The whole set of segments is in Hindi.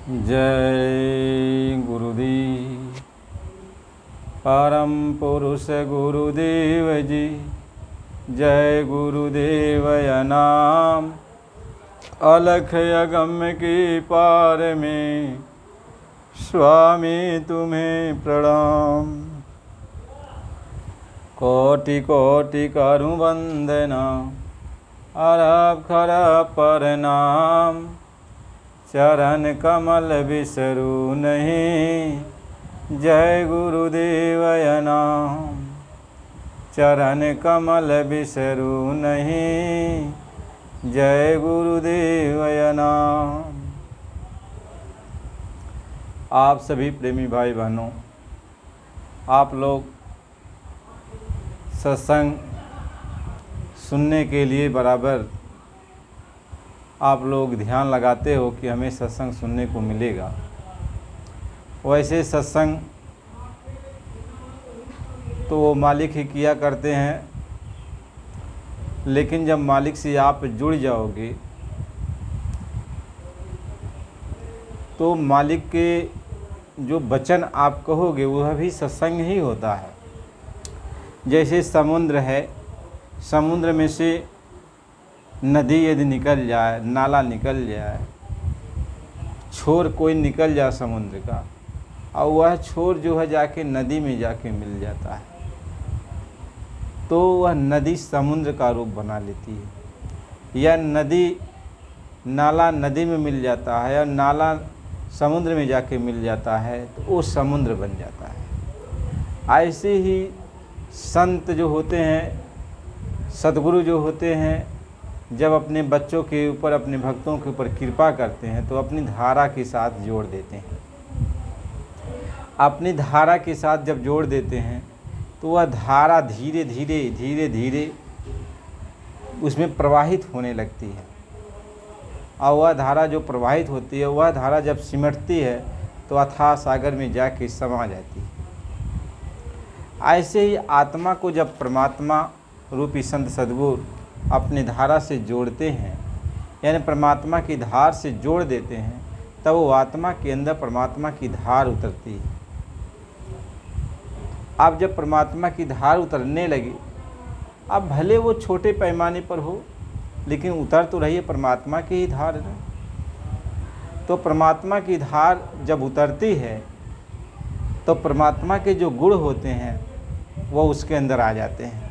जय गुरुदेव। परम पुरुष गुरुदेव जी, जय गुरुदेव नाम। अलख अगम्य की पार में स्वामी तुम्हें प्रणाम। कोटि कोटि करूं वंदना, अरब खरब प्रणाम। चरण कमल बिसरू नहीं, जय गुरुदेव नाम। चरण कमल बिसरू नहीं, जय गुरुदेव नाम। आप सभी प्रेमी भाई बहनों, आप लोग सत्संग सुनने के लिए बराबर आप लोग ध्यान लगाते हो कि हमें सत्संग सुनने को मिलेगा। वैसे सत्संग तो वो मालिक ही किया करते हैं, लेकिन जब मालिक से आप जुड़ जाओगे तो मालिक के जो वचन आप कहोगे वह भी सत्संग ही होता है। जैसे समुद्र है, समुद्र में से नदी यदि निकल जाए, नाला निकल जाए, छोर कोई निकल जाए समुद्र का, और वह छोर जो है जाके नदी में जाके मिल जाता है, तो वह नदी समुद्र का रूप बना लेती है। या नदी नाला नदी में मिल जाता है, या नाला समुद्र में जाके मिल जाता है, तो वो समुद्र बन जाता है। ऐसे ही संत जो होते हैं, सद्गुरु जो होते हैं, जब अपने बच्चों के ऊपर, अपने भक्तों के ऊपर कृपा करते हैं तो अपनी धारा के साथ जोड़ देते हैं। अपनी धारा के साथ जब जोड़ देते हैं तो वह धारा धीरे धीरे धीरे धीरे उसमें प्रवाहित होने लगती है, और वह धारा जो प्रवाहित होती है, वह धारा जब सिमटती है तो अथाह सागर में जाके समा जाती है। ऐसे ही आत्मा को जब परमात्मा रूपी संत सद्गुरु अपनी धारा से जोड़ते हैं, यानी परमात्मा की धार से जोड़ देते हैं, तब वो आत्मा के अंदर परमात्मा की धार उतरती है। अब जब परमात्मा की धार उतरने लगी, अब भले वो छोटे पैमाने पर हो, लेकिन उतर तो रही है परमात्मा की ही धार है। तो परमात्मा की धार जब उतरती है तो परमात्मा के जो गुण होते हैं वो उसके अंदर आ जाते हैं।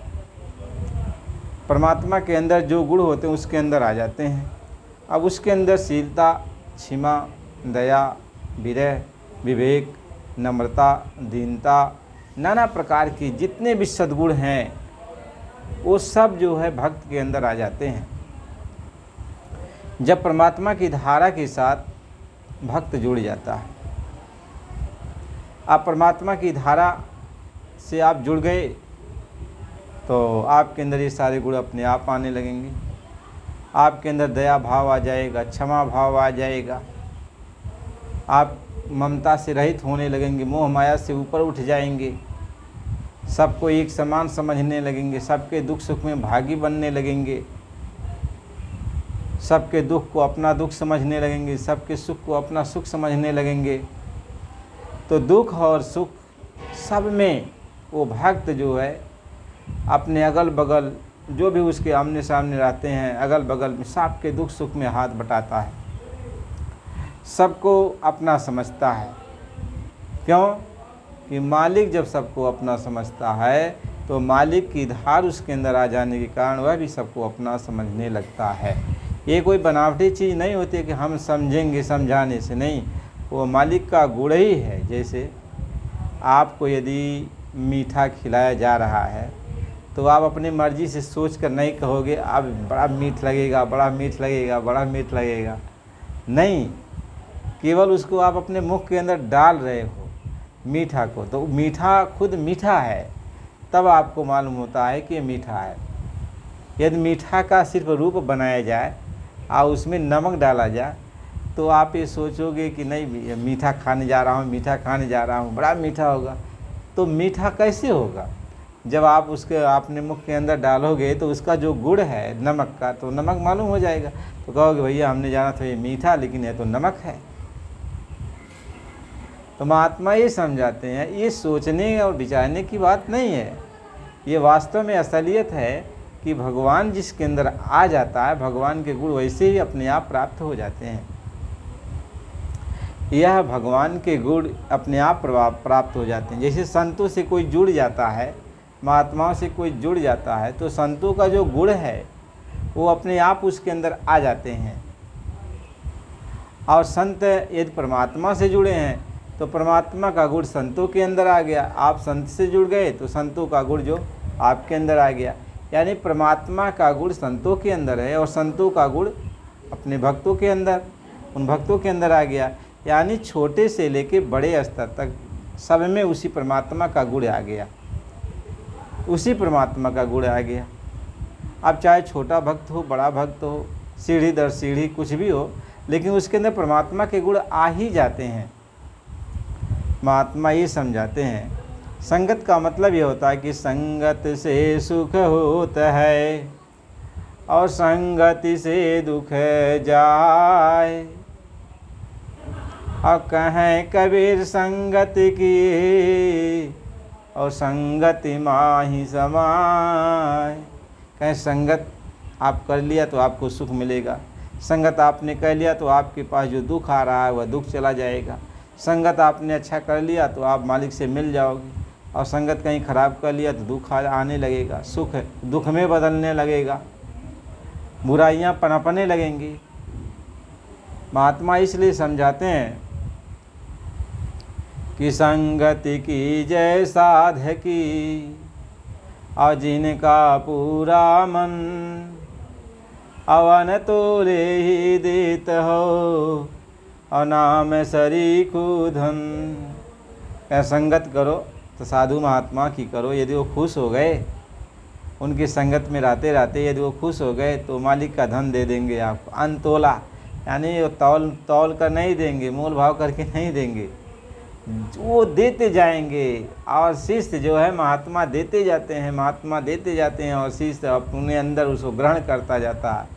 परमात्मा के अंदर जो गुण होते हैं उसके अंदर आ जाते हैं। अब उसके अंदर शीलता, क्षमा, दया, विरह, विवेक, नम्रता, दीनता, नाना प्रकार की जितने भी सद्गुण हैं वो सब जो है भक्त के अंदर आ जाते हैं। जब परमात्मा की धारा के साथ भक्त जुड़ जाता है, आप परमात्मा की धारा से आप जुड़ गए तो आपके अंदर ये सारे गुण अपने आप आने लगेंगे। आपके अंदर दया भाव आ जाएगा, क्षमा भाव आ जाएगा, आप ममता से रहित होने लगेंगे, मोह माया से ऊपर उठ जाएंगे, सबको एक समान समझने लगेंगे, सबके दुख सुख में भागी बनने लगेंगे, सबके दुख को अपना दुख समझने लगेंगे, सबके सुख को अपना सुख समझने लगेंगे। तो दुख और सुख सब में वो भक्त जो है अपने अगल बगल जो भी उसके आमने सामने रहते हैं, अगल बगल में सबके दुख सुख में हाथ बटाता है, सबको अपना समझता है। क्यों कि मालिक जब सबको अपना समझता है तो मालिक की धार उसके अंदर आ जाने के कारण वह भी सबको अपना समझने लगता है। ये कोई बनावटी चीज़ नहीं होती कि हम समझेंगे समझाने से, नहीं, वो मालिक का गुण ही है। जैसे आपको यदि मीठा खिलाया जा रहा है तो आप अपनी मर्ज़ी से सोच कर नहीं कहोगे अब बड़ा मीठ लगेगा, बड़ा मीठ लगेगा, बड़ा मीठ लगेगा, नहीं, केवल उसको आप अपने मुख के अंदर डाल रहे हो मीठा को, तो मीठा खुद मीठा है, तब आपको मालूम होता है कि ये मीठा है। यदि मीठा का सिर्फ रूप बनाया जाए और उसमें नमक डाला जाए तो आप ये सोचोगे कि नहीं मीठा खाने जा रहा हूँ, मीठा खाने जा रहा हूँ, बड़ा मीठा होगा। तो मीठा कैसे होगा? जब आप उसके अपने मुख के अंदर डालोगे तो उसका जो गुण है नमक का, तो नमक मालूम हो जाएगा। तो कहोगे भैया हमने जाना था ये मीठा, लेकिन ये तो नमक है। तो महात्मा ये समझाते हैं, ये सोचने और विचारने की बात नहीं है, ये वास्तव में असलियत है कि भगवान जिसके अंदर आ जाता है, भगवान के गुण वैसे ही अपने आप प्राप्त हो जाते हैं। यह भगवान के गुण अपने आप प्राप्त हो जाते हैं। जैसे संतों से कोई जुड़ जाता है, महात्माओं से कोई जुड़ जाता है, तो संतों का जो गुण है वो अपने आप उसके अंदर आ जाते हैं। और संत यदि परमात्मा से जुड़े हैं तो परमात्मा का गुण संतों के अंदर आ गया। आप संत से जुड़ गए तो संतों का गुण जो आपके अंदर आ गया। यानी परमात्मा का गुण संतों के अंदर है और संतों का गुण अपने भक्तों के अंदर, उन भक्तों के अंदर आ गया। यानी छोटे से लेके बड़े स्तर तक सब में उसी परमात्मा का गुण आ गया, उसी परमात्मा का गुण आ गया। अब चाहे छोटा भक्त हो, बड़ा भक्त हो, सीढ़ी दर सीढ़ी कुछ भी हो, लेकिन उसके अंदर परमात्मा के गुण आ ही जाते हैं। महात्मा ये समझाते हैं, संगत का मतलब ये होता है कि संगत से सुख होता है और संगति से दुख जाए। और कहें कबीर संगति की और संगति माही समाए। कहें संगत आप कर लिया तो आपको सुख मिलेगा, संगत आपने कर लिया तो आपके पास जो दुख आ रहा है वह दुख चला जाएगा। संगत आपने अच्छा कर लिया तो आप मालिक से मिल जाओगे, और संगत कहीं ख़राब कर लिया तो दुख आने लगेगा, सुख दुख में बदलने लगेगा, बुराइयां पनपने लगेंगी। महात्मा इसलिए समझाते हैं कि संगति की जय साधकी और जिनका पूरा मन अवन तोले ही देत हो और नाम सरीखु धन। संगत करो तो साधु महात्मा की करो, यदि वो खुश हो गए, उनकी संगत में रहते रहते यदि वो खुश हो गए तो मालिक का धन दे देंगे आपको। अनतोला यानी वो तौल कर नहीं देंगे, मोल भाव करके नहीं देंगे, वो देते जाएंगे। और शिष्य जो है महात्मा देते जाते हैं, महात्मा देते जाते हैं और शिष्य अपने अंदर उसको ग्रहण करता जाता है।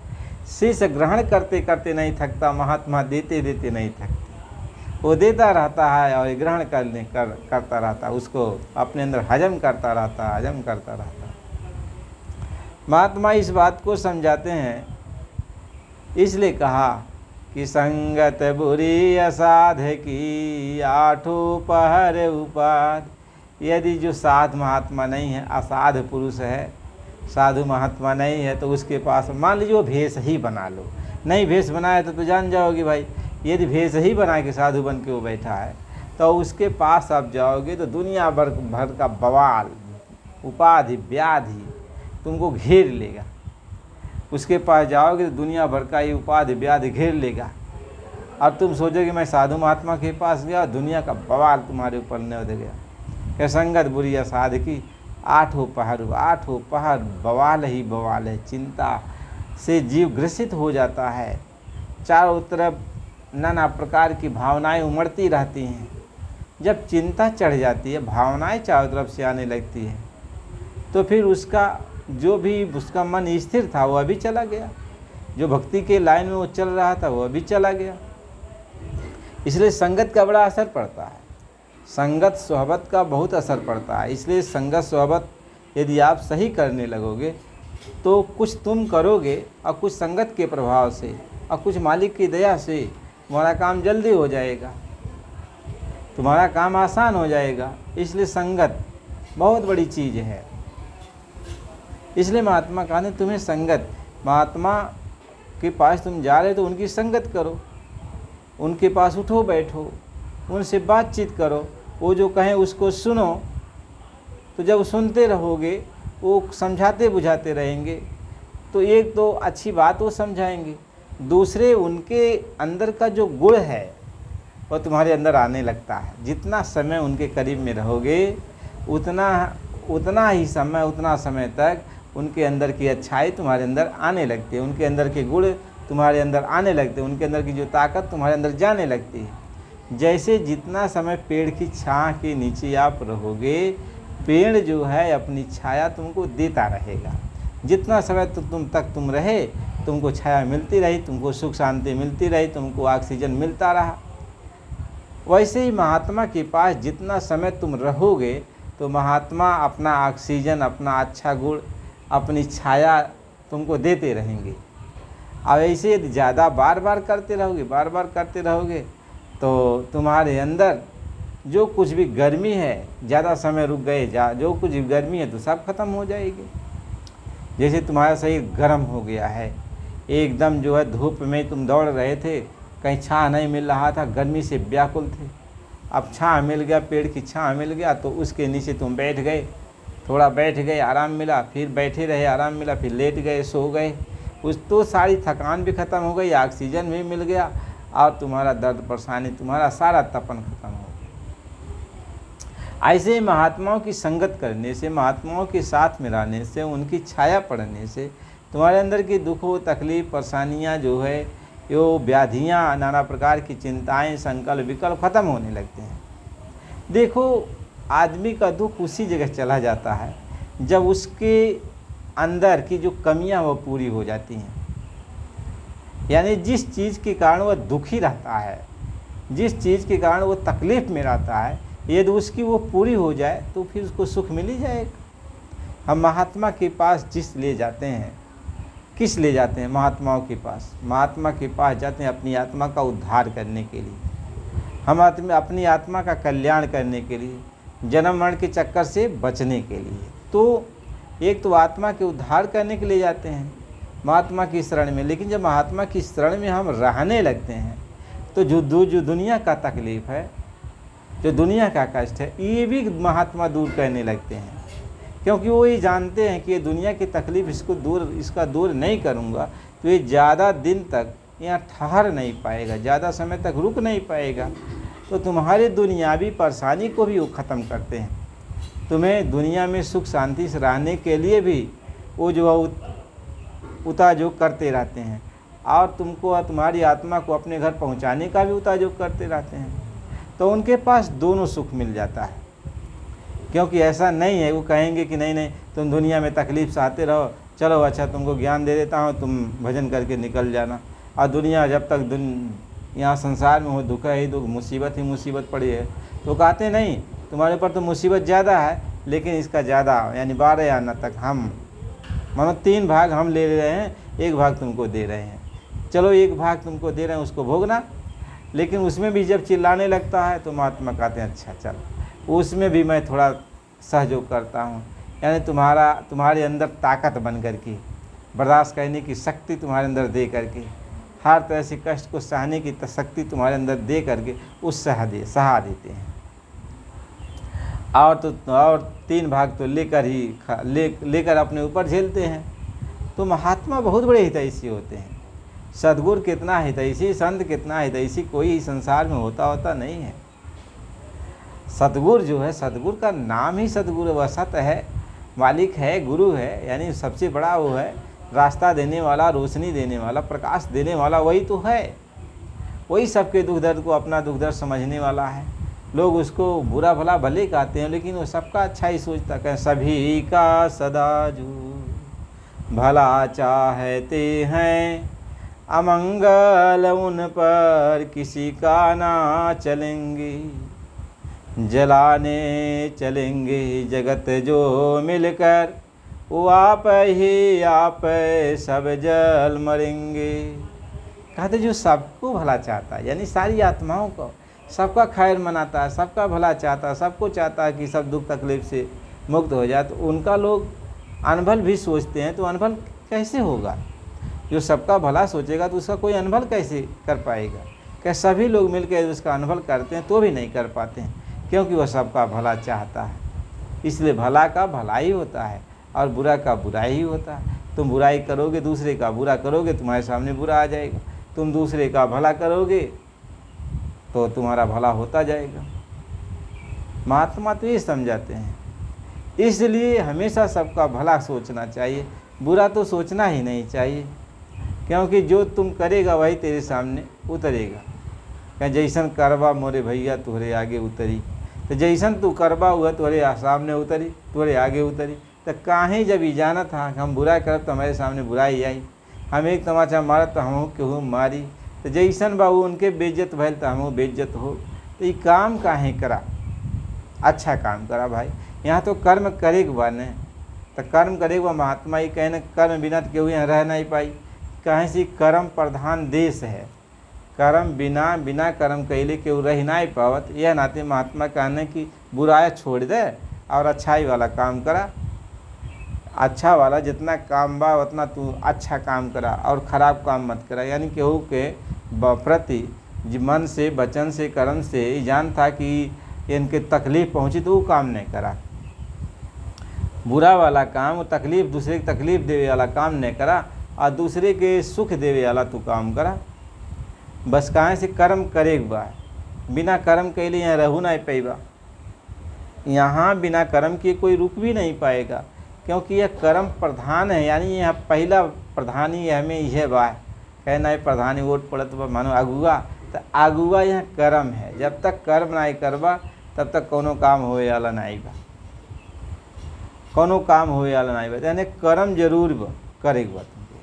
शिष्य ग्रहण करते करते नहीं थकता, महात्मा देते देते नहीं थकते, वो देता रहता है और ग्रहण करता रहता है, उसको अपने अंदर हजम करता रहता है, हजम करता रहता है। महात्मा इस बात को समझाते हैं, इसलिए कहा कि संगत बुरी असाध की आठों पहर उपाध। यदि जो साध महात्मा नहीं है, असाध पुरुष है, साधु महात्मा नहीं है, तो उसके पास मान लीजिए भेष ही बना लो। नहीं भेष बनाया तो जान जाओगे भाई, यदि भेष ही बना के साधु बन के वो बैठा है तो उसके पास आप जाओगे तो दुनिया भर का बवाल, उपाधि, व्याधि तुमको घेर लेगा। उसके पास जाओगे तो दुनिया भर का ये उपाधि व्याधि घेर लेगा। अब तुम सोचोगे मैं साधु महात्मा के पास गया, दुनिया का बवाल तुम्हारे ऊपर न दे गया। क्या संगत बुरी असाध की आठों पहर बवाल ही बवाल है। चिंता से जीव ग्रसित हो जाता है, चारों तरफ नाना प्रकार की भावनाएं उमड़ती रहती हैं। जब चिंता चढ़ जाती है, भावनाएं चारों तरफ से आने लगती है, तो फिर उसका जो भी उसका मन स्थिर था वह भी चला गया, जो भक्ति के लाइन में वो चल रहा था वह भी चला गया। इसलिए संगत का बड़ा असर पड़ता है, संगत सोहबत का बहुत असर पड़ता है। इसलिए संगत सोहबत यदि आप सही करने लगोगे तो कुछ तुम करोगे और कुछ संगत के प्रभाव से और कुछ मालिक की दया से तुम्हारा काम जल्दी हो जाएगा, तुम्हारा काम आसान हो जाएगा। इसलिए संगत बहुत बड़ी चीज़ है। इसलिए महात्मा कहा ने तुम्हें संगत, महात्मा के पास तुम जा रहे तो उनकी संगत करो, उनके पास उठो बैठो, उनसे बातचीत करो, वो जो कहें उसको सुनो। तो जब सुनते रहोगे, वो समझाते बुझाते रहेंगे, तो एक तो अच्छी बात वो समझाएंगे, दूसरे उनके अंदर का जो गुण है वह तुम्हारे अंदर आने लगता है। जितना समय उनके करीब में रहोगे उतना ही समय, उतना समय तक उनके अंदर की अच्छाई तुम्हारे अंदर आने लगती है, उनके अंदर के गुण तुम्हारे अंदर आने लगते हैं, उनके अंदर की जो ताकत तुम्हारे अंदर जाने लगती है। जैसे जितना समय पेड़ की छाँव के नीचे आप रहोगे, पेड़ जो है अपनी छाया तुमको देता रहेगा। जितना समय तुम रहे, तुमको छाया मिलती रही, तुमको सुख शांति मिलती रही, तुमको ऑक्सीजन मिलता रहा। वैसे ही महात्मा के पास जितना समय तुम रहोगे तो महात्मा अपना ऑक्सीजन, अपना अच्छा गुण, अपनी छाया तुमको देते रहेंगे। अब ऐसे यदि ज़्यादा बार बार करते रहोगे तो तुम्हारे अंदर जो कुछ भी गर्मी है, ज़्यादा समय रुक गए, जो कुछ भी गर्मी है तो सब खत्म हो जाएगी। जैसे तुम्हारा शरीर गर्म हो गया है, एकदम जो है धूप में तुम दौड़ रहे थे, कहीं छाँव नहीं मिल रहा था, गर्मी से व्याकुल थे, अब छाँव मिल गया, पेड़ की छाँव मिल गया तो उसके नीचे तुम बैठ गए, थोड़ा बैठ गए, आराम मिला, फिर बैठे रहे, आराम मिला, फिर लेट गए, सो गए, उस तो सारी थकान भी ख़त्म हो गई, ऑक्सीजन भी मिल गया और तुम्हारा दर्द परेशानी, तुम्हारा सारा तपन खत्म हो गया। ऐसे ही महात्माओं की संगत करने से, महात्माओं के साथ में रहने से, उनकी छाया पड़ने से तुम्हारे अंदर की दुखों, तकलीफ, परेशानियाँ जो है, यो व्याधियाँ, नाना प्रकार की चिंताएं, संकल्प, विकल्प खत्म होने लगते हैं। देखो, आदमी का दुख उसी जगह चला जाता है जब उसके अंदर की जो कमियां वो पूरी हो जाती हैं। यानी जिस चीज़ के कारण वह दुखी रहता है, जिस चीज़ के कारण वो तकलीफ़ में रहता है, यदि उसकी वो पूरी हो जाए तो फिर उसको सुख मिल ही जाएगा। हम महात्मा के पास किस ले जाते हैं महात्माओं के पास? महात्मा के पास जाते हैं अपनी आत्मा का उद्धार करने के लिए, हम अपनी आत्मा का कल्याण करने के लिए, जन्म मरण के चक्कर से बचने के लिए। तो एक तो आत्मा के उद्धार करने के लिए जाते हैं महात्मा की शरण में, लेकिन जब महात्मा की शरण में हम रहने लगते हैं तो जो दुनिया का तकलीफ़ है, जो दुनिया का कष्ट है, ये भी महात्मा दूर करने लगते हैं, क्योंकि वो ये जानते हैं कि ये दुनिया की तकलीफ़ इसका दूर नहीं करूँगा तो ये ज़्यादा दिन तक यहाँ ठहर नहीं पाएगा, ज़्यादा समय तक रुक नहीं पाएगा। तो तुम्हारे दुनियावी परेशानी को भी वो ख़त्म करते हैं। तुम्हें दुनिया में सुख शांति से रहने के लिए भी वो जो उताजोग करते रहते हैं और तुमको और तुम्हारी आत्मा को अपने घर पहुंचाने का भी उताजोग करते रहते हैं। तो उनके पास दोनों सुख मिल जाता है, क्योंकि ऐसा नहीं है वो कहेंगे कि नहीं तुम दुनिया में तकलीफ़ सहते रहो, चलो अच्छा तुमको ज्ञान दे देता हूँ, तुम भजन करके निकल जाना। और दुनिया जब तक यहाँ संसार में हो दुख ही दुख, मुसीबत ही मुसीबत पड़ी है, तो कहते नहीं तुम्हारे ऊपर तो मुसीबत ज़्यादा है, लेकिन इसका ज़्यादा यानी 12 आना तक हम मानो 3 भाग हम ले रहे हैं, 1 भाग तुमको दे रहे हैं। चलो 1 भाग तुमको दे रहे हैं, उसको भोगना। लेकिन उसमें भी जब चिल्लाने लगता है तो महात्मा कहते हैं अच्छा चल, उसमें भी मैं थोड़ा सहयोग करता हूँ। यानी तुम्हारे अंदर ताकत बन कर के, बर्दाश्त करने की शक्ति तुम्हारे अंदर दे करके, हर तरह से कष्ट को सहने की शक्ति तुम्हारे अंदर दे करके उस सहा देते हैं। और 3 भाग तो लेकर अपने ऊपर झेलते हैं। तो महात्मा बहुत बड़े हितैषी होते हैं। सद्गुरु कितना हितैषी, संत कितना हितैषी, कोई संसार में होता नहीं है। सद्गुरु जो है, सद्गुरु का नाम ही सद्गुरु, वह सत है, मालिक है, गुरु है, यानी सबसे बड़ा वो है, रास्ता देने वाला, रोशनी देने वाला, प्रकाश देने वाला वही तो है। वही सबके दुख दर्द को अपना दुख दर्द समझने वाला है। लोग उसको बुरा भला भले कहते हैं, लेकिन वो सबका अच्छा ही सोचता है। सभी का सदा जो भला चाहते हैं, अमंगल उन पर किसी का ना चलेंगे, जलाने चलेंगे जगत जो मिलकर, वो आप ही आप सब जल मरेंगे। कहते जो सबको भला चाहता है, यानी सारी आत्माओं को सबका खैर मनाता है, सबका भला चाहता है, सबको चाहता है कि सब दुख तकलीफ से मुक्त हो जाए, तो उनका लोग अनभल भी सोचते हैं। तो अनभल कैसे होगा? जो सबका भला सोचेगा तो उसका कोई अनभल कैसे कर पाएगा? क्या सभी लोग मिलकर उसका अनभल करते हैं तो भी नहीं कर पाते हैं, क्योंकि वह सबका भला चाहता है। इसलिए भला का भला ही होता है और बुरा का बुरा ही होता है। तुम बुराई करोगे, दूसरे का बुरा करोगे, तुम्हारे सामने बुरा आ जाएगा। तुम दूसरे का भला करोगे तो तुम्हारा भला होता जाएगा। महात्मा तो ये समझाते हैं। इसलिए हमेशा सबका भला सोचना चाहिए, बुरा तो सोचना ही नहीं चाहिए, क्योंकि जो तुम करेगा वही तेरे सामने उतरेगा। क्या जैसन करवा मोरे भैया तुहरे आगे उतरी, तो जैसन तू करवा हुआ तुहरे सामने उतरी, तुहरे आगे उतरी। तो काहे जब ई जाना था हम बुरा करब तो हमारे सामने बुराई आई, हम एक तमाचा मारत तो हमहू केहू मारी। तो जैसन बाबू उनके बेइज्जत भैल तो हमहू बेइज्जत हो। तो ये काम काहे करा, अच्छा काम करा भाई। यहाँ तो कर्म करे के बा ने, तो कर्म करे के बा। महात्मा ये कहने कर्म बिना तो केहू यहाँ रह नहीं पाई, कहें से कर्म प्रधान देश है, कर्म बिना कर्म कैले केहू रह नहीं पावत। यह नाते महात्मा कहने की बुराया छोड़ दे और अच्छाई वाला काम करा। अच्छा वाला जितना काम बा उतना तू अच्छा काम करा और ख़राब काम मत करा। यानी केहू के प्रति मन से वचन से कर्म से जान था कि इनके तकलीफ़ पहुँची तो वो काम नहीं करा। बुरा वाला काम, वो तकलीफ़, दूसरे की तकलीफ़ देवे वाला काम नहीं करा और दूसरे के सुख देवे वाला तू काम करा। बस कहाँ से कर्म करे बा, बिना कर्म के लिए यहाँ रहू नहीं पाएगा। यहाँ बिना कर्म के कोई रुक भी नहीं पाएगा, क्योंकि यह कर्म प्रधान है। यानी यहाँ पहला प्रधानी हमें यह बा, कहना है प्रधानी वोट पड़त बा मानो अगुआ, तो अगुआ यहाँ कर्म है। जब तक कर्म नहीं करबा तब तक कोनो काम होए वाला नहीं बा, कोनो काम होए वाला नहीं बा। यानी कर्म जरूर करे बा तुमके।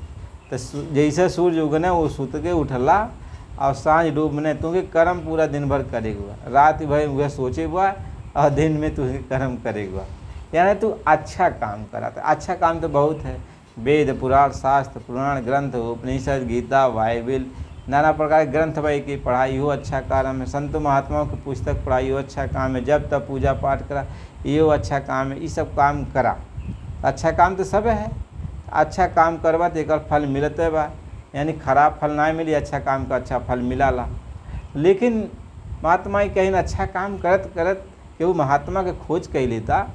तो जैसे सूर्य उगने वो सुत के उठला और सांझ डूबने तुमके कर्म पूरा दिन भर करेगा। रात भर वह सोचे बा और दिन में तुझे कर्म करेगा। यानी तू अच्छा काम करा। तो अच्छा काम तो बहुत है, वेद पुराण शास्त्र पुराण ग्रंथ उपनिषद गीता बाइबिल नाना प्रकार के ग्रंथ भाई की पढ़ाई हो अच्छा काम है। संत महात्माओं की पुस्तक पढ़ाई हो अच्छा काम है। जब तब पूजा पाठ करा ये अच्छा काम है। ये सब काम करा, अच्छा काम तो सब है। अच्छा काम करवा तो एक फल मिलते बा, यानी खराब फल ना मिली, अच्छा काम का अच्छा फल मिलाला। लेकिन महात्मा कहीं अच्छा काम करत करत केहू महात्मा के खोज कर लेता,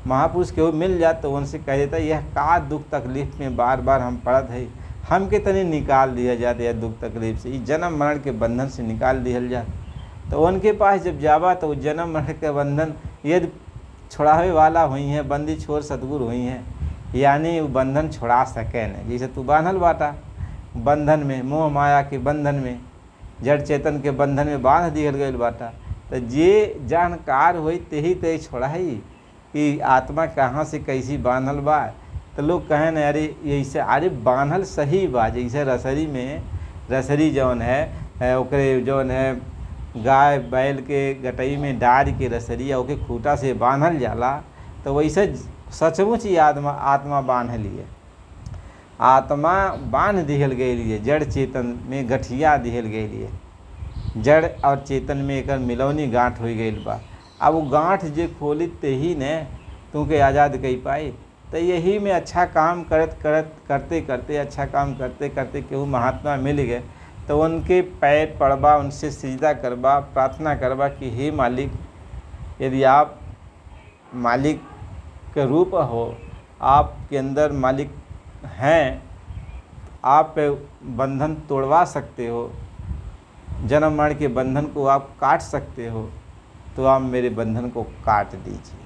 महापुरुष केहू मिल जात तो उनसे कह देता यह का दुख तकलीफ में बार बार हम पड़त है, हमके तनी निकाल दिया जाता यह दुख तकलीफ से, इस जन्म मरण के बंधन से निकाल दिया जात। तो उनके पास जब जावा तो जन्म मरण के बंधन यदि छुड़ावे वाला हुई हैं, बंदी छोड़ सतगुरु हुई हैं, यानी वो बंधन छुड़ा सके न। जैसे तू बांधल बाटा बंधन में, मोह माया के बंधन में, जड़ चेतन के बंधन में बांध दिया गई बाटा। तो जे जानकार हुई ते ही छोड़ाई कि आत्मा कहाँ से कैसी बांधल बा। तो लोग कहें न अरे ऐसे, अरे बांधल सही बा। जैसे रसरी में, रसरी जौन है ओकरे जौन है गाय बैल के गटई में डार के रसरी ओके खूटा से बांधल जाला, तो वैसे सचमुच ही आत्मा बांध लिए, आत्मा बांध दिहल गई, जड़ चेतन में गठिया दिहल गई, जड़ और चेतन में एक मिलौनी गांठ हो गई बा। अब वो गांठ जे खोली ते ही ने तुमके आज़ाद कही पाई। तो यही में अच्छा काम करते करते अच्छा काम करते करते केहू महात्मा मिल गए तो उनके पैर पड़बा, उनसे सिजदा करबा, प्रार्थना करबा कि हे मालिक, यदि आप मालिक के रूप हो, आपके अंदर मालिक हैं, आप बंधन तोड़वा सकते हो, जन्म मरण के बंधन को आप काट सकते हो, तो आप मेरे बंधन को काट दीजिए,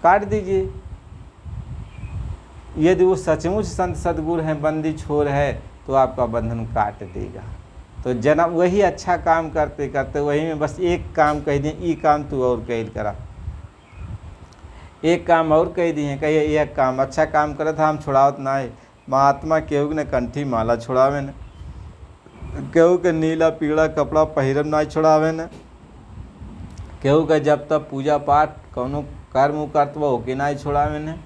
काट दीजिए। यदि वो सचमुच संत सद्गुरु हैं, बंदी छोर है, तो आपका बंधन काट देगा। तो जन्म वही अच्छा काम करते करते वही में बस एक काम कह दिए, ये काम तू और कह करा, एक काम और कह दिए, कहिए एक काम अच्छा काम करे था हम छुड़ावत ना है। महात्मा केहू ने कंठी माला छुड़ावे न, केहू के नीला पीला कपड़ा पहिरन ना छुड़ावे न, केहू के जब तब पूजा पाठ कौनो कर्म करतवा होके ना छुड़ावे न।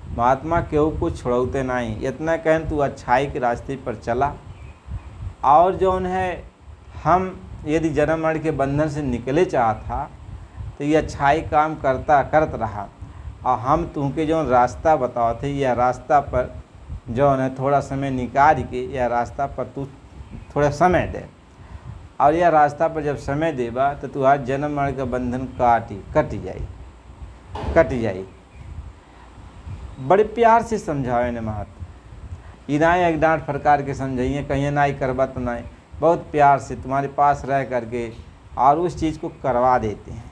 महात्मा केहू को छोड़ते नहीं। इतना कहन तू अच्छाई के रास्ते पर चला, और जौन है हम यदि जन्म मरण के बंधन से निकले चाहता तो ये अच्छाई काम करत रहा, और हम तुमके जौन रास्ता बताओ थे, यह रास्ता पर जौन है थोड़ा समय निकाल के यह रास्ता पर तू थोड़ा समय दे, और यह रास्ता पर जब समय देबा तो तू आज जन्म मरण का बंधन कट जाई। बड़े प्यार से समझावे ने महात्मा, इनाई एक डांट फटकार के समझाइए, कहीं नाई करवा तो नहीं, बहुत प्यार से तुम्हारे पास रह करके और उस चीज़ को करवा देते हैं।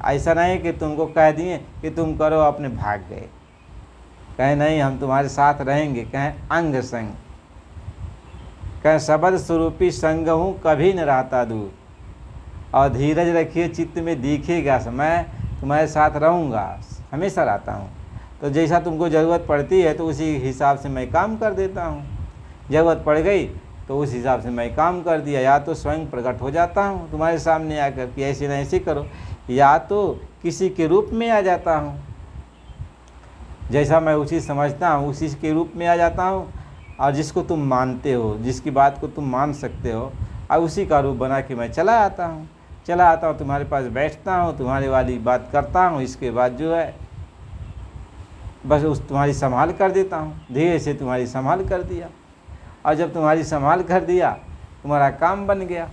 ऐसा नहीं कि तुमको कह दिए कि तुम करो अपने भाग गए, कहें नहीं हम तुम्हारे साथ रहेंगे, कहें अंग संग, कहें शब्द स्वरूपी संग हूँ कभी न रहता दूर, और धीरज रखिए चित्त में दिखेगा समय, तुम्हारे साथ रहूँगा, हमेशा रहता हूँ। तो जैसा तुमको ज़रूरत पड़ती है तो उसी हिसाब से मैं काम कर देता हूँ। ज़रूरत पड़ गई तो उस हिसाब से मैं काम कर दिया। या तो स्वयं प्रकट हो जाता हूँ तुम्हारे सामने आकर कि ऐसे न ऐसे करो, या तो किसी के रूप में आ जाता हूँ, जैसा मैं उचित समझता हूँ उसी के रूप में आ जाता हूँ, और जिसको तुम मानते हो, जिसकी बात को तुम मान सकते हो, और उसी का रूप बना के मैं चला आता हूँ तुम्हारे पास बैठता हूँ, तुम्हारी वाली बात करता हूँ। इसके बाद जो है बस उस तुम्हारी संभाल कर देता हूँ, धीरे से तुम्हारी संभाल कर दिया। और जब तुम्हारी संभाल कर दिया, तुम्हारा काम बन गया,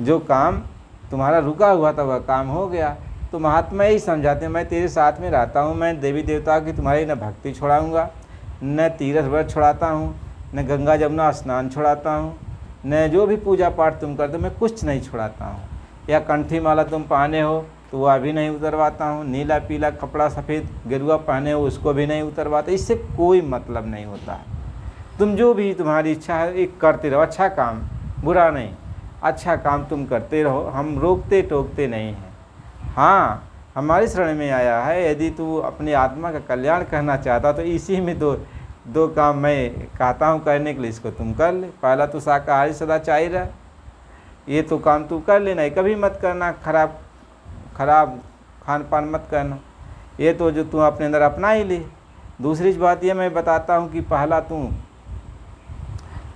जो काम तुम्हारा रुका हुआ था वह काम हो गया। तो महात्मा यही समझाते हैं, मैं तेरे साथ में रहता हूँ, मैं देवी देवताओं की तुम्हारी न भक्ति छोड़ाऊँगा, न तीर्थ व्रत छोड़ाता हूँ, न गंगा जमुना स्नान छोड़ाता हूँ, न जो भी पूजा पाठ तुम करते हो मैं कुछ नहीं छोड़ाता हूँ। या कंठी माला तुम पहने हो तो वह भी नहीं उतरवाता हूँ, नीला पीला कपड़ा सफ़ेद गेरुआ पहने हो उसको भी नहीं उतरवाता। इससे कोई मतलब नहीं होता है। तुम जो भी तुम्हारी इच्छा है एक करते रहो, अच्छा काम, बुरा नहीं, अच्छा काम तुम करते रहो, हम रोकते टोकते नहीं हैं। हाँ, हमारी शरण में आया है, यदि तू अपनी आत्मा का कल्याण करना चाहता तो इसी में दो काम मैं कहता हूँ करने के लिए, इसको तुम कर ले। पहला तो शाकाहारी सदाचारी रह, ये तो काम तू कर लेना, कभी मत करना खराब खान पान मत करना, ये तो जो तू अपने अंदर अपना ही ले। दूसरी बात ये मैं बताता हूँ कि पहला तू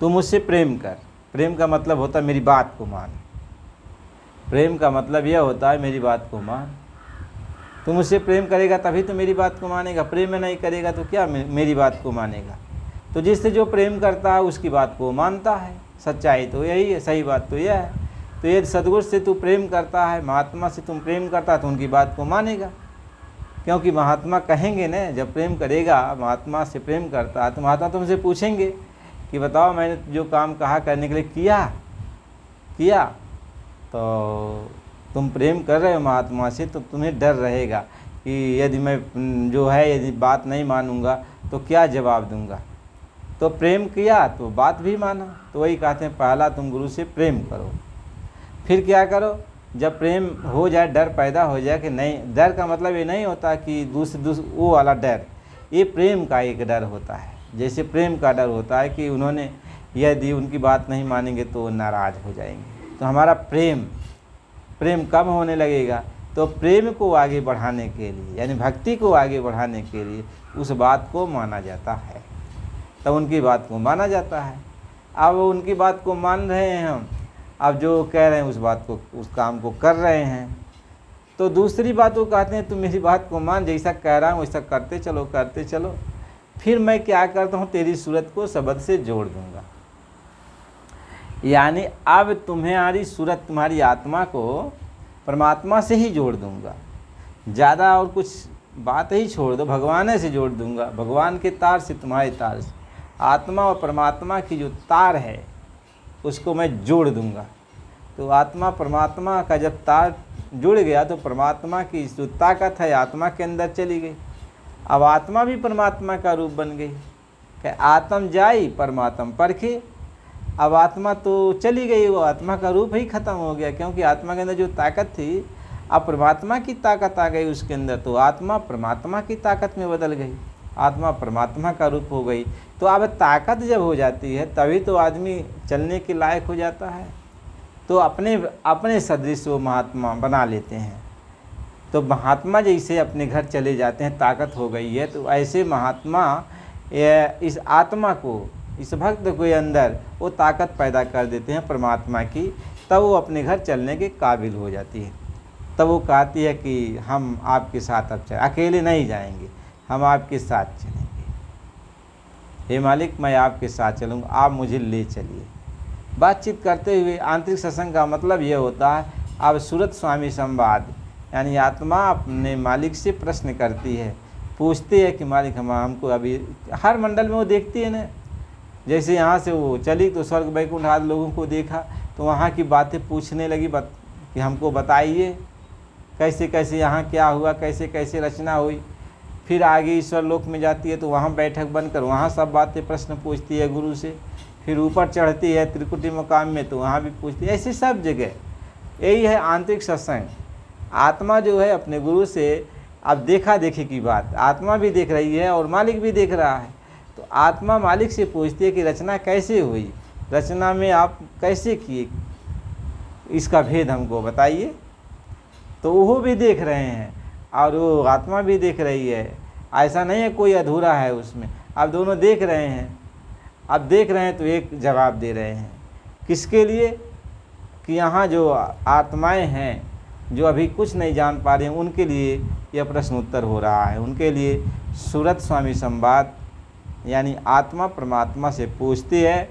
मुझसे प्रेम कर। प्रेम का मतलब होता है मेरी बात को मान। प्रेम का मतलब यह होता है मेरी बात को मान। तू मुझसे प्रेम करेगा तभी तो मेरी बात को मानेगा, प्रेम नहीं करेगा तो क्या मेरी बात को मानेगा। तो जिससे जो प्रेम करता है उसकी बात को मानता है। सच्चाई तो यही है, सही बात तो यह है। तो ये सदगुरु से तू प्रेम करता है, महात्मा से तुम प्रेम करता है तो उनकी बात को मानेगा, क्योंकि महात्मा कहेंगे न, जब प्रेम करेगा महात्मा से प्रेम करता है तो महात्मा तुमसे पूछेंगे कि बताओ मैंने जो काम कहा करने के लिए किया तो तुम प्रेम कर रहे हो महात्मा से, तो तुम्हें डर रहेगा कि यदि मैं जो है यदि बात नहीं मानूंगा तो क्या जवाब दूंगा। तो प्रेम किया तो बात भी माना। तो वही कहते हैं पहला तुम गुरु से प्रेम करो, फिर क्या करो, जब प्रेम हो जाए, डर पैदा हो जाए कि नहीं, डर का मतलब ये नहीं होता कि दूसरे वो वाला डर, ये प्रेम का एक डर होता है। जैसे प्रेम का डर होता है कि उन्होंने यदि उनकी बात नहीं मानेंगे तो वो नाराज़ हो जाएंगे। तो हमारा प्रेम कम होने लगेगा। तो प्रेम को आगे बढ़ाने के लिए, यानी भक्ति को आगे बढ़ाने के लिए उस बात को माना जाता है, तब उनकी बात को माना जाता है। अब उनकी बात को मान रहे हैं हम, अब जो कह रहे हैं उस बात को, उस काम को कर रहे हैं। तो दूसरी बात वो कहते हैं तुम मेरी बात को मान, जैसा कह रहा हूँ वैसा करते चलो। फिर मैं क्या करता हूँ, तेरी सूरत को शब्द से जोड़ दूंगा। यानी अब तुम्हारी सूरत, तुम्हारी आत्मा को परमात्मा से ही जोड़ दूंगा। ज़्यादा और कुछ बात ही छोड़ दो, भगवान से जोड़ दूंगा। भगवान के तार से तुम्हारे तार से आत्मा और परमात्मा की जो तार है उसको मैं जोड़ दूंगा। तो आत्मा परमात्मा का जब तार जुड़ गया तो परमात्मा की जो ताकत है आत्मा के अंदर चली गई। अब आत्मा भी परमात्मा का रूप बन गई। कि आत्म जाई परमात्म परखे। अब आत्मा तो चली गई, वो आत्मा का रूप ही खत्म हो गया, क्योंकि आत्मा के अंदर जो ताकत थी अब परमात्मा की ताकत आ गई उसके अंदर। तो आत्मा परमात्मा की ताकत में बदल गई, आत्मा परमात्मा का रूप हो गई। तो अब ताकत जब हो जाती है तभी तो आदमी चलने के लायक हो जाता है। तो अपने सदृश वो महात्मा बना लेते हैं। तो महात्मा जैसे अपने घर चले जाते हैं, ताकत हो गई है, तो ऐसे महात्मा इस आत्मा को, इस भक्त के अंदर वो ताकत पैदा कर देते हैं परमात्मा की। तब वो अपने घर चलने के काबिल हो जाती है। तब वो कहती है कि हम आपके साथ अब चलें, अकेले नहीं जाएंगे, हम आपके साथ चलेंगे। हे मालिक, मैं आपके साथ चलूँगा, आप मुझे ले चलिए। बातचीत करते हुए आंतरिक सत्संग का मतलब ये होता है अब सूरत स्वामी संवाद, यानी आत्मा अपने मालिक से प्रश्न करती है, पूछती है कि मालिक हमको अभी हर मंडल में वो देखती है ना। जैसे यहाँ से वो चली तो स्वर्ग वैकुंठ आदि लोगों को देखा तो वहाँ की बातें पूछने लगी, कि हमको बताइए कैसे कैसे यहाँ क्या हुआ, कैसे कैसे रचना हुई। फिर आगे ईश्वर लोक में जाती है तो वहाँ बैठक बनकर वहाँ सब बातें प्रश्न पूछती है गुरु से। फिर ऊपर चढ़ती है त्रिकुटी मकाम में तो वहाँ भी पूछती है। ऐसी सब जगह यही है आंतरिक सत्संग। आत्मा जो है अपने गुरु से अब देखा देखी की बात, आत्मा भी देख रही है और मालिक भी देख रहा है। तो आत्मा मालिक से पूछती है कि रचना कैसे हुई, रचना में आप कैसे किए, इसका भेद हमको बताइए। तो वो भी देख रहे हैं और वो आत्मा भी देख रही है, ऐसा नहीं है कोई अधूरा है उसमें, आप दोनों देख रहे हैं। आप देख रहे हैं तो एक जवाब दे रहे हैं, किसके लिए? कि यहाँ जो आत्माएं हैं जो अभी कुछ नहीं जान पा रहे हैं, उनके लिए यह प्रश्न उत्तर हो रहा है। उनके लिए सूरत स्वामी संवाद यानी आत्मा परमात्मा से पूछती है,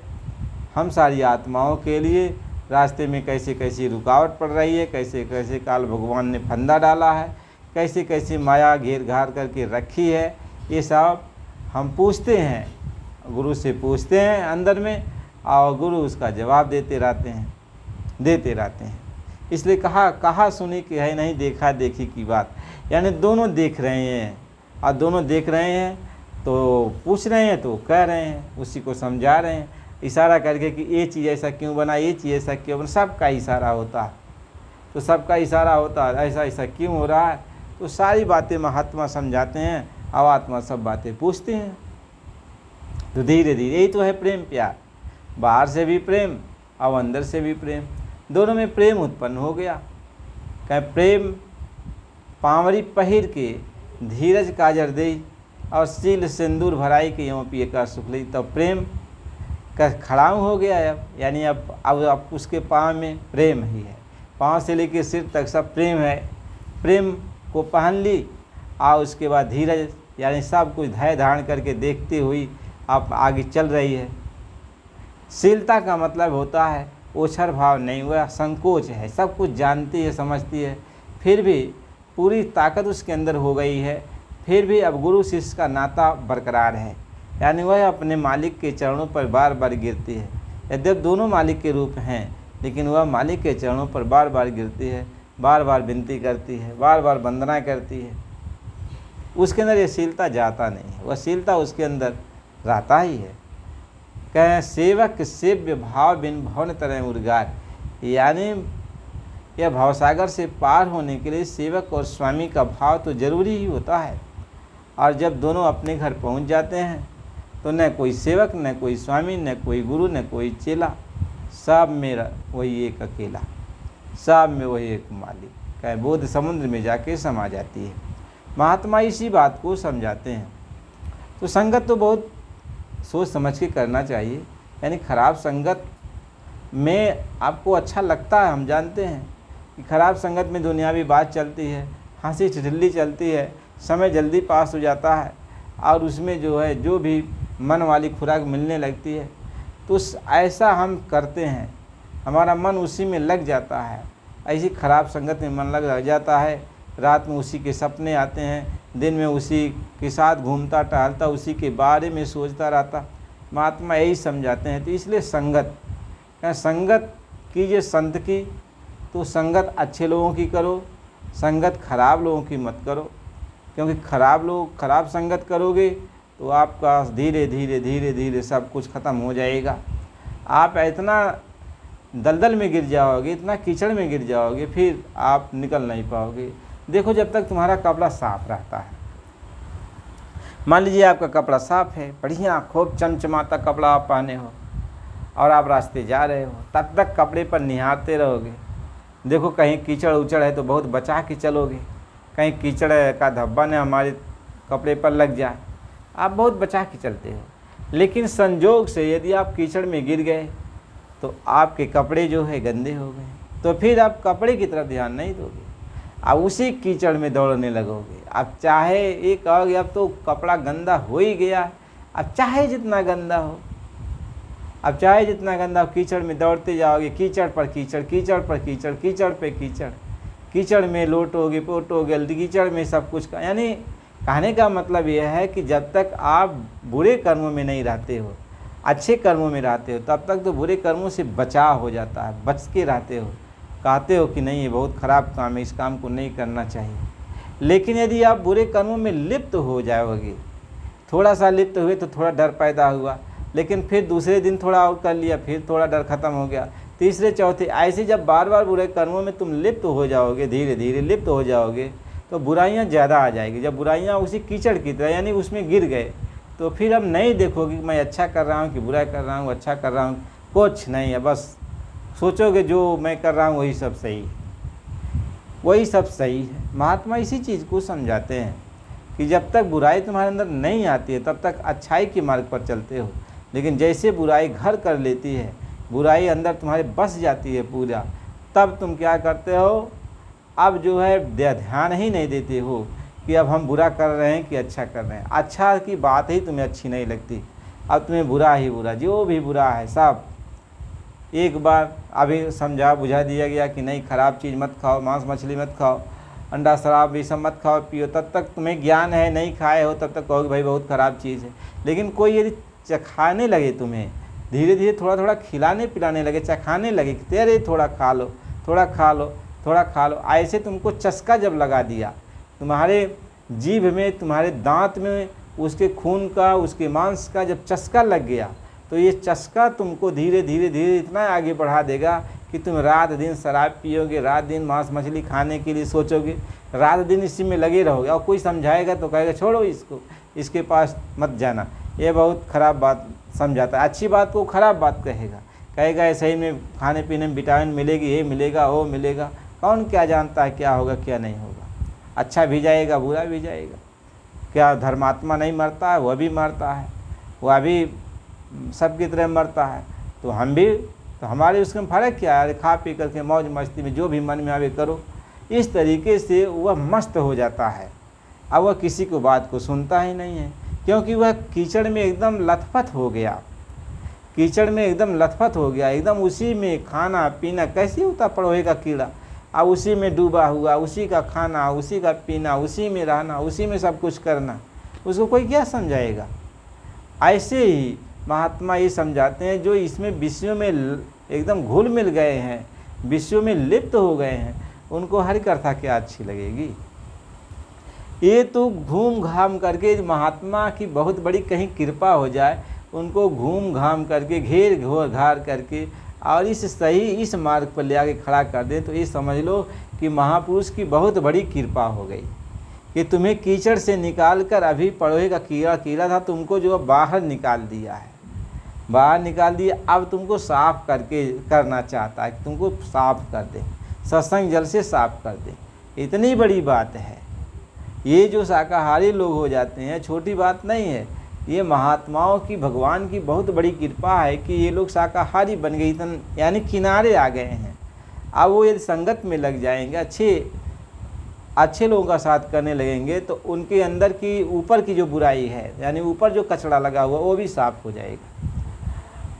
हम सारी आत्माओं के लिए रास्ते में कैसे कैसी रुकावट पड़ रही है, कैसे कैसे काल भगवान ने फंदा डाला है, कैसे कैसे माया घेर घार करके रखी है, ये सब हम पूछते हैं, गुरु से पूछते हैं अंदर में, और गुरु उसका जवाब देते रहते हैं। इसलिए कहा सुनी कि है नहीं, देखा देखी की बात। यानी दोनों देख रहे हैं, और दोनों देख रहे हैं तो पूछ रहे हैं तो कह रहे हैं, उसी को समझा रहे हैं इशारा करके कि ये चीज़ ऐसा क्यों बना, ये चीज़ ऐसा क्यों बना। सबका इशारा होता है, तो सबका इशारा होता है, ऐसा ऐसा क्यों हो रहा है। तो सारी बातें महात्मा समझाते हैं और आत्मा सब बातें पूछते हैं। तो धीरे धीरे यही तो है प्रेम प्यार, बाहर से भी प्रेम और अंदर से भी प्रेम, दोनों में प्रेम उत्पन्न हो गया। कह प्रेम पावरी पहिर के धीरज काजर दे और सील सिंदूर भराई के यों पिए का सुख ली। तो प्रेम का खड़ाऊ हो गया है अब, यानी अब उसके पाँव में प्रेम ही है, पाँव से लेकर सिर तक सब प्रेम है। प्रेम को पहन ली और उसके बाद धीरज यानी सब कुछ धैर्य धारण करके देखती हुई आप आगे चल रही है। शीलता का मतलब होता है ओछर भाव नहीं हुआ, संकोच है, सब कुछ जानती है समझती है, फिर भी पूरी ताकत उसके अंदर हो गई है, फिर भी अब गुरु शिष्य का नाता बरकरार है। यानी वह अपने मालिक के चरणों पर बार बार गिरती है। यद्यप दोनों मालिक के रूप हैं, लेकिन वह मालिक के चरणों पर बार बार गिरती है, बार बार विनती करती है, बार बार वंदना करती है। उसके अंदर ये शीलता जाता नहीं है, वह शीलता उसके अंदर रहता ही है। कहें सेवक सेव्य भाव बिन भवन तरह उर्गार, यानी यह भावसागर से पार होने के लिए सेवक और स्वामी का भाव तो जरूरी ही होता है। और जब दोनों अपने घर पहुंच जाते हैं तो न कोई सेवक, न कोई स्वामी, न कोई गुरु, न कोई चेला, सब मेरा वही एक अकेला, सब में वही एक मालिक। कहें बोध समुद्र में जाके समा जाती है। महात्मा इसी बात को समझाते हैं। तो संगत तो बहुत सोच समझ के करना चाहिए। यानी खराब संगत में आपको अच्छा लगता है, हम जानते हैं कि खराब संगत में दुनियावी बात चलती है, हंसी ठिठल्ली चलती है, समय जल्दी पास हो जाता है और उसमें जो है जो भी मन वाली खुराक मिलने लगती है, तो ऐसा हम करते हैं, हमारा मन उसी में लग जाता है। ऐसी खराब संगत में मन लग जाता है, रात में उसी के सपने आते हैं, दिन में उसी के साथ घूमता टहलता, उसी के बारे में सोचता रहता। महात्मा यही समझाते हैं। तो इसलिए संगत कीजिए संत की, तो संगत अच्छे लोगों की करो, संगत खराब लोगों की मत करो। क्योंकि खराब संगत करोगे तो आपका धीरे धीरे धीरे धीरे सब कुछ ख़त्म हो जाएगा। आप इतना दलदल में गिर जाओगे, इतना कीचड़ में गिर जाओगे, फिर आप निकल नहीं पाओगे। देखो जब तक तुम्हारा कपड़ा साफ रहता है, मान लीजिए आपका कपड़ा साफ है, बढ़िया खूब चमचमाता कपड़ा आप पहने हो और आप रास्ते जा रहे हो, तब तक कपड़े पर निहारते रहोगे। देखो कहीं कीचड़ उचड़ है तो बहुत बचा के चलोगे, कहीं कीचड़ का धब्बा ने हमारे कपड़े पर लग जाए, आप बहुत बचा के चलते हो। लेकिन संजोग से यदि आप कीचड़ में गिर गए तो आपके कपड़े जो है गंदे हो गए, तो फिर आप कपड़े की तरफ ध्यान नहीं दोगे, आप उसी कीचड़ में दौड़ने लगोगे। आप चाहे ये कहोगे अब तो कपड़ा गंदा हो ही गया, अब चाहे जितना गंदा हो, अब चाहे जितना गंदा हो, कीचड़ में दौड़ते जाओगे, कीचड़ पर कीचड़, कीचड़ पर कीचड़, कीचड़ पे कीचड़, कीचड़ में लोटोगे पोटोगे, कीचड़ में सब कुछ का। यानी कहने का मतलब यह है कि जब तक आप बुरे कर्मों में नहीं रहते हो, अच्छे कर्मों में रहते हो, तब तक तो बुरे कर्मों से बचाव हो जाता है, बच के रहते हो, कहते हो कि नहीं ये बहुत ख़राब काम है, इस काम को नहीं करना चाहिए। लेकिन यदि आप बुरे कर्मों में लिप्त हो जाओगे, थोड़ा सा लिप्त हुए तो थोड़ा डर पैदा हुआ, लेकिन फिर दूसरे दिन थोड़ा और कर लिया, फिर थोड़ा डर खत्म हो गया, तीसरे चौथे, ऐसे जब बार बार बुरे कर्मों में तुम लिप्त हो जाओगे, धीरे धीरे लिप्त हो जाओगे, तो बुराइयां ज़्यादा आ जाएगी। जब बुराइयां उसी कीचड़ की तरह यानी उसमें गिर गए, तो फिर अब नहीं देखोगे कि मैं अच्छा कर रहा हूँ कि बुरा कर रहा हूँ, अच्छा कर रहा हूँ, कुछ नहीं है, बस सोचोगे जो मैं कर रहा हूँ वही सब सही है, वही सब सही है। महात्मा इसी चीज़ को समझाते हैं कि जब तक बुराई तुम्हारे अंदर नहीं आती है तब तक अच्छाई के मार्ग पर चलते हो, लेकिन जैसे बुराई घर कर लेती है, बुराई अंदर तुम्हारे बस जाती है पूरा, तब तुम क्या करते हो, अब जो है ध्यान ही नहीं देते हो कि अब हम बुरा कर रहे हैं कि अच्छा कर रहे हैं। अच्छा की बात ही तुम्हें अच्छी नहीं लगती, अब तुम्हें बुरा ही बुरा, जो भी बुरा है सब एक बार अभी समझा बुझा दिया गया कि नहीं खराब चीज़ मत खाओ, मांस मछली मत खाओ, अंडा शराब ये सब मत खाओ पियो, तब तक तुम्हें ज्ञान है, नहीं खाए हो तब तक कहोगे भाई बहुत ख़राब चीज़ है। लेकिन कोई यदि चखाने लगे, तुम्हें धीरे धीरे थोड़ा थोड़ा खिलाने पिलाने लगे, चखाने लगे कि तेरे थोड़ा खा लो, थोड़ा खा लो, थोड़ा खा लो, ऐसे तुमको चस्का जब लगा दिया, तुम्हारे जीभ में, तुम्हारे दांत में उसके खून का, उसके मांस का जब चस्का लग गया, तो ये चस्का तुमको धीरे धीरे धीरे इतना आगे बढ़ा देगा कि तुम रात दिन शराब पियोगे, रात दिन मांस मछली खाने के लिए सोचोगे, रात दिन इसी में लगे रहोगे। और कोई समझाएगा तो कहेगा छोड़ो इसको, इसके पास मत जाना, ये बहुत ख़राब बात समझाता है। अच्छी बात को ख़राब बात कहेगा ऐसे ही में खाने पीने में विटामिन मिलेगी, ये मिलेगा, वो मिलेगा, कौन क्या जानता है क्या होगा क्या नहीं होगा, अच्छा भी जाएगा बुरा भी जाएगा। क्या धर्मात्मा नहीं मरता है, वह भी मरता है, वह भी सबकी तरह मरता है, तो हम भी, तो हमारे उसमें फ़र्क क्या है, खा पी करके मौज मस्ती में जो भी मन में आवे करो। इस तरीके से वह मस्त हो जाता है। अब वह किसी को बात को सुनता ही नहीं है, क्योंकि वह कीचड़ में एकदम लथपथ हो गया, कीचड़ में एकदम लथपथ हो गया, एकदम उसी में खाना पीना, कैसे होता पड़ोहे का कीड़ा, अब उसी में डूबा हुआ, उसी का खाना, उसी का पीना, उसी में रहना, उसी में सब कुछ करना, उसको कोई क्या समझाएगा। ऐसे ही महात्मा ये समझाते हैं जो इसमें विषयों में एकदम घुल मिल गए हैं, विषयों में लिप्त हो गए हैं, उनको हरि कथा क्या अच्छी लगेगी। ये तो घूम घाम करके महात्मा की बहुत बड़ी कहीं कृपा हो जाए, उनको घूम घाम करके घेर घोर घार करके और इस मार्ग पर ले आके खड़ा कर दे, तो ये समझ लो कि महापुरुष की बहुत बड़ी कृपा हो गई कि तुम्हें कीचड़ से निकाल कर, अभी पड़ोहे का कीड़ा था तुमको जो बाहर निकाल दिया है, बाहर निकाल दिया, अब तुमको साफ करके करना चाहता है, तुमको साफ कर दे, सत्संग जल से साफ कर दे। इतनी बड़ी बात है। ये जो शाकाहारी लोग हो जाते हैं छोटी बात नहीं है, ये महात्माओं की, भगवान की बहुत बड़ी कृपा है कि ये लोग शाकाहारी बन गए, इतन यानी किनारे आ गए हैं। अब वो यदि संगत में लग जाएंगे, अच्छे लोगों का साथ करने लगेंगे, तो उनके अंदर की ऊपर की जो बुराई है, यानी ऊपर जो कचरा लगा हुआ वो भी साफ हो जाएगा।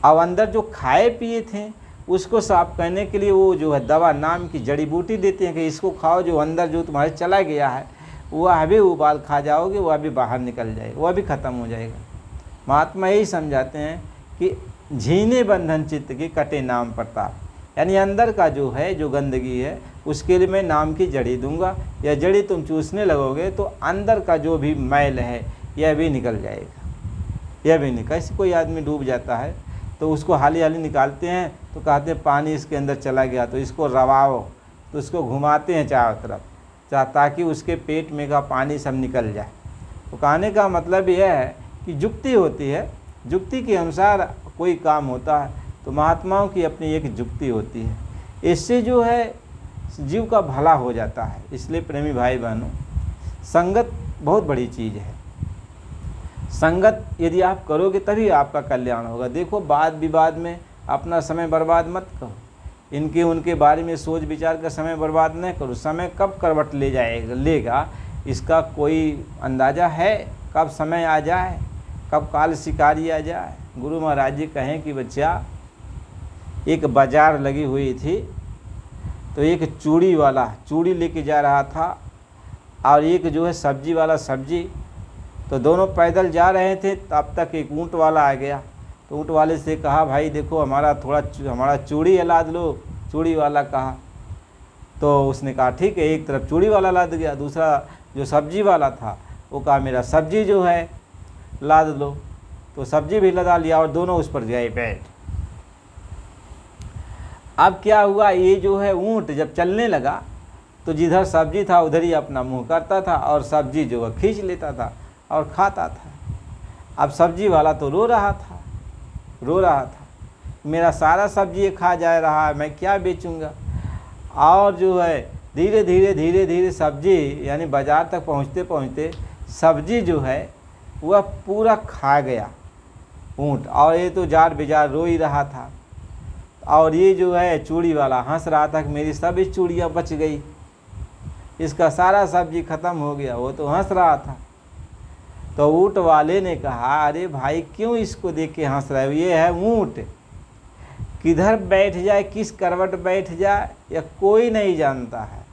अब अंदर जो खाए पिए थे उसको साफ करने के लिए वो जो है दवा नाम की जड़ी बूटी देते हैं कि इसको खाओ, जो अंदर जो तुम्हारे चला गया है वह अभी उबाल खा जाओगे, वह अभी बाहर निकल जाएगा, वह भी ख़त्म हो जाएगा। महात्मा यही समझाते हैं कि झीने बंधन चित्त की कटे नाम प्रताप, यानी अंदर का जो है, जो गंदगी है, उसके लिए मैं नाम की जड़ी दूंगा, या जड़ी तुम चूसने लगोगे तो अंदर का जो भी मैल है यह भी निकल जाएगा, यह भी निकल। कैसे कोई आदमी डूब जाता है तो उसको हाली हाली निकालते हैं, तो कहते हैं पानी इसके अंदर चला गया, तो इसको रवाओ, तो उसको घुमाते हैं चारों तरफ, ताकि उसके पेट में का पानी सब निकल जाए। तो कहने का मतलब यह है कि जुक्ति होती है, जुक्ति के अनुसार कोई काम होता है। तो महात्माओं की अपनी एक जुक्ति होती है, इससे जो है जीव का भला हो जाता है। इसलिए प्रेमी भाई बहनों, संगत बहुत बड़ी चीज़ है। संगत यदि आप करोगे तभी आपका कल्याण होगा। देखो वाद विवाद में अपना समय बर्बाद मत करो, इनके उनके बारे में सोच विचार का समय बर्बाद न करो। समय कब करवट लेगा इसका कोई अंदाज़ा है, कब समय आ जाए, कब काल शिकारी आ जाए। गुरु महाराज जी कहें कि बच्चा, एक बाजार लगी हुई थी, तो एक चूड़ी वाला चूड़ी लेके जा रहा था और एक जो है सब्जी वाला सब्जी, तो दोनों पैदल जा रहे थे। तब तक एक ऊँट वाला आ गया, तो ऊँट वाले से कहा भाई देखो हमारा चूड़ी लाद लो। चूड़ी वाला कहा, तो उसने कहा ठीक है, एक तरफ चूड़ी वाला लाद गया, दूसरा जो सब्जी वाला था वो कहा मेरा सब्जी जो है लाद लो, तो सब्जी भी लदा लिया और दोनों उस पर गए बैठ। अब क्या हुआ, ये जो है ऊँट जब चलने लगा तो जिधर सब्जी था उधर ही अपना मुँह करता था और सब्जी जो है खींच लेता था और खाता था। अब सब्जी वाला तो रो रहा था, मेरा सारा सब्जी ये खा जा रहा है, मैं क्या बेचूंगा। और जो है धीरे धीरे सब्जी यानी बाज़ार तक पहुंचते पहुंचते सब्जी जो है वह पूरा खा गया ऊँट। और ये तो जार बेजार रो ही रहा था। और ये जो है चूड़ी वाला हंस रहा था कि मेरी सभी चूड़ियाँ बच गई, इसका सारा सब्जी ख़त्म हो गया। वो तो हंस रहा था। तो ऊँट वाले ने कहा, अरे भाई क्यों इसको देख के हंस रहे हो, ये है ऊँट, किधर बैठ जाए, किस करवट बैठ जाए या कोई नहीं जानता है।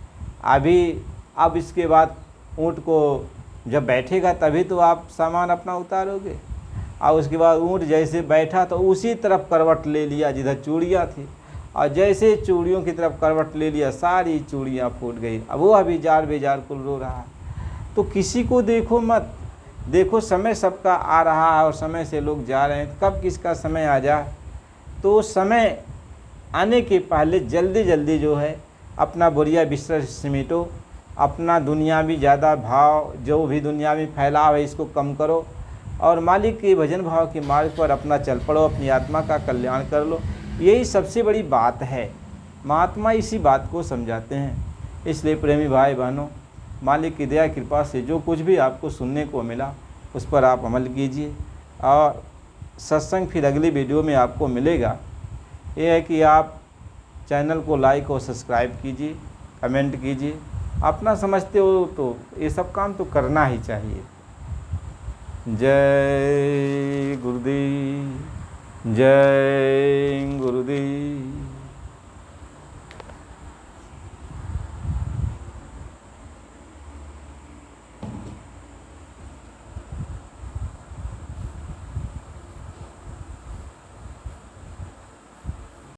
अब इसके बाद ऊँट को जब बैठेगा तभी तो आप सामान अपना उतारोगे। और उसके बाद ऊँट जैसे बैठा तो उसी तरफ करवट ले लिया जिधर चूड़ियाँ थी, और जैसे चूड़ियों की तरफ करवट ले लिया सारी चूड़ियाँ फूट गई। अब वो अभी जार बेजार कुल रो रहा है। तो किसी को देखो मत, देखो समय सबका आ रहा है और समय से लोग जा रहे हैं। कब किसका समय आ जाए, तो समय आने के पहले जल्दी जल्दी जो है अपना बोरिया बिस्तर समेटो, अपना दुनियावी ज़्यादा भाव जो भी दुनियावी फैलाव है इसको कम करो, और मालिक के भजन भाव के मार्ग पर अपना चल पड़ो, अपनी आत्मा का कल्याण कर लो। यही सबसे बड़ी बात है। महात्मा इसी बात को समझाते हैं। इसलिए प्रेमी भाई बहनों, मालिक की दया कृपा से जो कुछ भी आपको सुनने को मिला उस पर आप अमल कीजिए। और सत्संग फिर अगली वीडियो में आपको मिलेगा। ये है कि आप चैनल को लाइक और सब्सक्राइब कीजिए, कमेंट कीजिए। अपना समझते हो तो ये सब काम तो करना ही चाहिए। जय गुरुदेव, जय गुरुदेव।